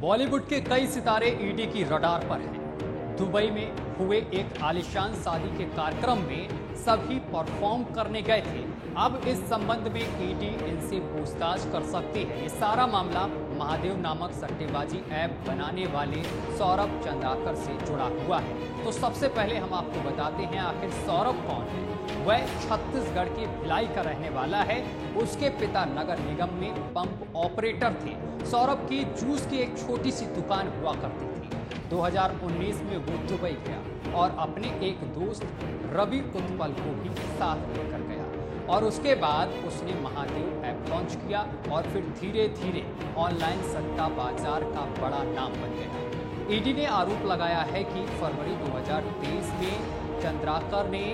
बॉलीवुड के कई सितारे ईडी की रडार पर हैं। दुबई में हुए एक आलीशान शादी के कार्यक्रम में सभी परफॉर्म करने गए थे। अब इस संबंध में ईडी इनसे पूछताछ कर सकती है। ये सारा मामला महादेव नामक सट्टेबाजी ऐप बनाने वाले सौरभ चंद्राकर से जुड़ा हुआ है। तो सबसे पहले हम आपको बताते हैं आखिर सौरभ कौन है। वह छत्तीसगढ़ के भिलाई का रहने वाला है। उसके पिता नगर निगम में पंप ऑपरेटर थे। सौरभ की जूस की एक छोटी सी दुकान हुआ करती थी। 2019 में वो दुबई गया और अपने एक दोस्त रवि उत्पल को भी साथ लेकर गया और उसके बाद उसने महादेव ऐप लॉन्च किया और फिर धीरे धीरे ऑनलाइन सट्टा बाजार का बड़ा नाम बन गया। ईडी ने आरोप लगाया है कि फरवरी 2023 में चंद्राकर ने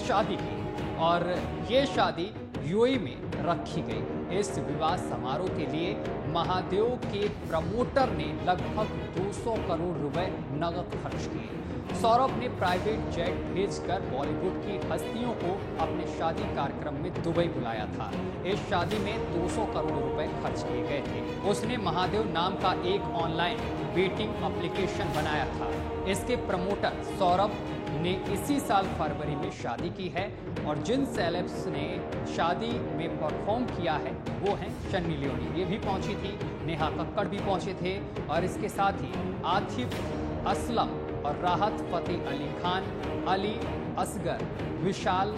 शादी की और ये शादी यूएई में रखी गई। इस विवाह समारोह के लिए महादेव के प्रमोटर ने लगभग 200 करोड़ रुपए नकद खर्च किए। सौरभ ने प्राइवेट जेट भेजकर बॉलीवुड की हस्तियों को अपने शादी कार्यक्रम में दुबई बुलाया था। इस शादी में 200 करोड़ रुपए खर्च किए गए थे। उसने महादेव नाम का एक ऑनलाइन डेटिंग एप्लीकेशन बनाया था। इसके प्रमोटर सौरभ ने इसी साल फरवरी में शादी की है और जिन सेलेब्स ने शादी में परफॉर्म किया है वो हैं सन्नी लियोनी, ये भी पहुंची थी, नेहा कक्कड़ भी पहुंचे थे और इसके साथ ही आतिफ असलम और राहत फतेह अली खान, अली असगर, विशाल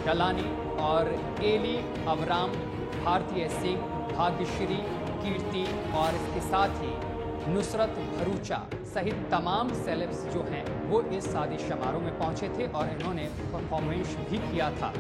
डलानी और एली अबराम, भारतीय सिंह, भाग्यश्री, कीर्ति और इसके साथ ही नुसरत भरूचा सहित तमाम सेलेब्स जो हैं वो इस शादी समारोह में पहुंचे थे और इन्होंने परफॉर्मेंस भी किया था।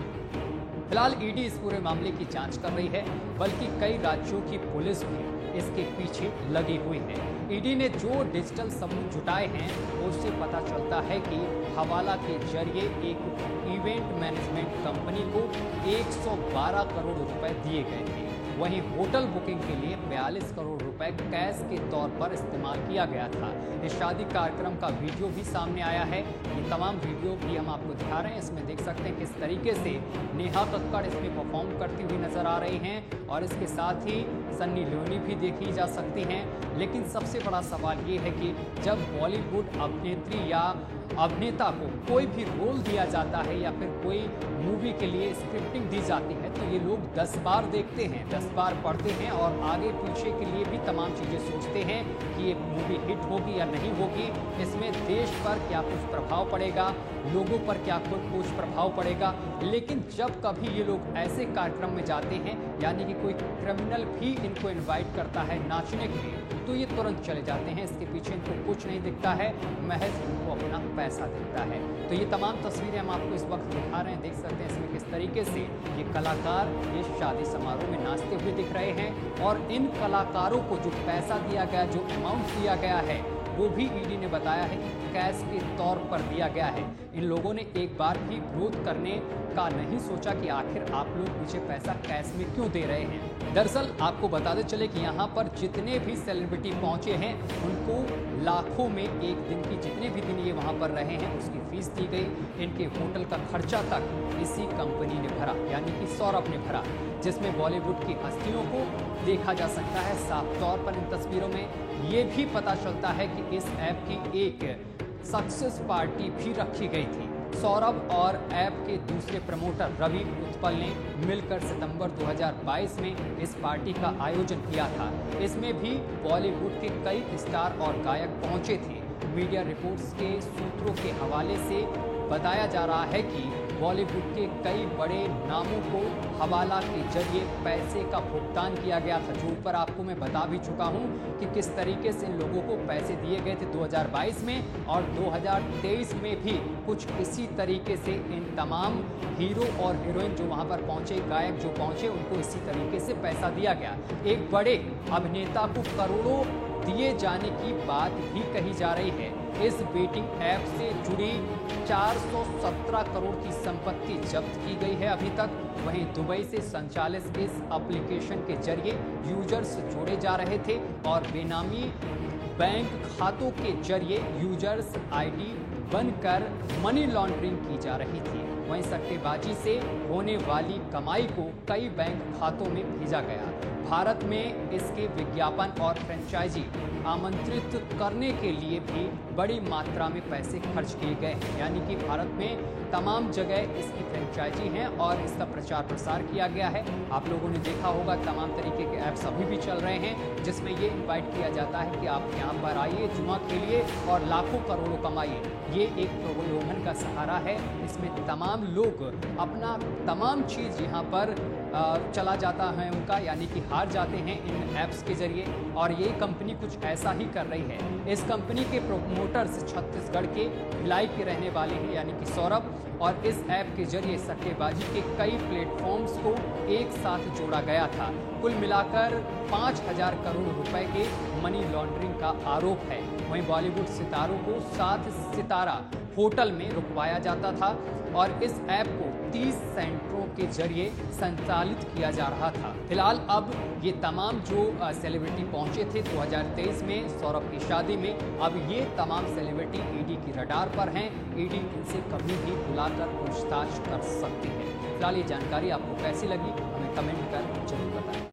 फिलहाल ईडी इस पूरे मामले की जांच कर रही है, बल्कि कई राज्यों की पुलिस भी इसके पीछे लगी हुई है। ईडी ने जो डिजिटल सबूत जुटाए हैं उससे पता चलता है कि हवाला के जरिए एक इवेंट मैनेजमेंट कंपनी को 112 करोड़ रुपए दिए गए थे। वहीं होटल बुकिंग के लिए 42 करोड़ रुपए कैश के तौर पर इस्तेमाल किया गया था। इस शादी कार्यक्रम का वीडियो भी सामने आया है। ये तमाम वीडियो भी हम आपको दिखा रहे हैं। इसमें देख सकते हैं किस तरीके से नेहा कक्कड़ इसमें परफॉर्म करती हुई नजर आ रही हैं और इसके साथ ही सन्नी लियोनी भी देखी जा सकती हैं। लेकिन सबसे बड़ा सवाल ये है कि जब बॉलीवुड अभिनेत्री या अभिनेता को कोई भी रोल दिया जाता है या फिर कोई मूवी के लिए स्क्रिप्टिंग दी जाती है तो ये लोग 10 बार देखते हैं, 10 बार पढ़ते हैं और आगे पीछे के लिए भी तमाम चीज़ें सोचते हैं कि ये मूवी हिट होगी या नहीं होगी, इसमें देश पर क्या कुछ प्रभाव पड़ेगा, लोगों पर क्या कुछ प्रभाव पड़ेगा। लेकिन जब कभी ये लोग ऐसे कार्यक्रम में जाते हैं यानी कि कोई क्रिमिनल भी इनको इन्वाइट करता है नाचने के लिए तो ये तुरंत चले जाते हैं। इसके पीछे इनको कुछ नहीं दिखता है, महज इनको अपना पैसा दिखता है। तो ये तमाम तस्वीरें हम आपको इस वक्त दिखा रहे हैं। देख सकते हैं इसमें किस तरीके से ये कलाकार इस शादी समारोह में नाचते हुए दिख रहे हैं और इन कलाकारों को जो पैसा दिया गया, जो अमाउंट दिया गया है वो भी ईडी ने बताया है कि कैश के तौर पर दिया गया है। इन लोगों ने एक बार भी विरोध करने का नहीं सोचा कि आखिर आप लोग मुझे पैसा कैश में क्यों दे रहे हैं। दरअसल आपको बताते चले कि यहाँ पर जितने भी सेलिब्रिटी पहुँचे हैं उनको लाखों में एक दिन की जितने भी दिन ये वहाँ पर रहे हैं उसकी फीस दी गई। इनके होटल का खर्चा तक इसी कंपनी ने भरा यानी कि सौरभ ने भरा, जिसमें बॉलीवुड की हस्तियों को देखा जा सकता है। साफ तौर पर इन तस्वीरों में ये भी पता चलता है कि इस ऐप की एक सक्सेस पार्टी भी रखी गई थी। सौरभ और ऐप के दूसरे प्रमोटर रवि उत्पल ने मिलकर सितंबर 2022 में इस पार्टी का आयोजन किया था। इसमें भी बॉलीवुड के कई स्टार और गायक पहुंचे थे। मीडिया रिपोर्ट्स के सूत्रों के हवाले से बताया जा रहा है कि बॉलीवुड के कई बड़े नामों को हवाला के जरिए पैसे का भुगतान किया गया था, जो ऊपर आपको मैं बता भी चुका हूं कि किस तरीके से इन लोगों को पैसे दिए गए थे 2022 में और 2023 में भी कुछ इसी तरीके से इन तमाम हीरो और हीरोइन जो वहां पर पहुंचे, गायक जो पहुंचे, उनको इसी तरीके से पैसा दिया गया। एक बड़े अभिनेता को करोड़ों दिए जाने की बात भी कही जा रही है। इस बेटिंग ऐप से जुड़ी 417 करोड़ की संपत्ति जब्त की गई है अभी तक। वहीं दुबई से संचालित इस एप्लीकेशन के जरिए यूजर्स जोड़े जा रहे थे और बेनामी बैंक खातों के जरिए यूजर्स आईडी बनकर मनी लॉन्ड्रिंग की जा रही थी। वहीं सट्टेबाजी से होने वाली कमाई को कई बैंक खातों में भेजा गया। भारत में इसके विज्ञापन और फ्रेंचाइजी आमंत्रित करने के लिए भी बड़ी मात्रा में पैसे खर्च किए गए हैं। यानी कि भारत में तमाम जगह इसकी फ्रेंचाइजी हैं और इसका प्रचार प्रसार किया गया है। आप लोगों ने देखा होगा तमाम तरीके के ऐप्स अभी भी चल रहे हैं जिसमें ये इनवाइट किया जाता है कि आप यहाँ पर आइए, जुआ खेलिए और लाखों करोड़ों कमाइए। ये एक प्रलोभन का सहारा है। इसमें तमाम लोग अपना तमाम चीज़ यहाँ पर चला जाता है उनका, यानी कि हार जाते हैं इन ऐप्स के जरिए। और ये कंपनी कुछ ऐसा ही कर रही है। इस कंपनी के प्रोमोटर्स छत्तीसगढ़ के भिलाई के रहने वाले हैं, यानी कि सौरभ, और इस ऐप के जरिए सट्टेबाजी के कई प्लेटफॉर्म्स को एक साथ जोड़ा गया था। कुल मिलाकर 5,000 करोड़ रुपए के मनी लॉन्ड्रिंग का आरोप है। वहीं बॉलीवुड सितारों को 7 सितारा होटल में रुकवाया जाता था और इस ऐप को 30 सेंटरों के जरिए संचालित किया जा रहा था। फिलहाल अब ये तमाम जो सेलिब्रिटी पहुंचे थे 2023 में सौरभ की शादी में, अब ये तमाम सेलिब्रिटी ईडी की रडार पर हैं। ईडी इनसे कभी भी बुलाकर पूछताछ कर सकती है। फिलहाल ये जानकारी आपको कैसी लगी हमें कमेंट कर जरूर बताएं।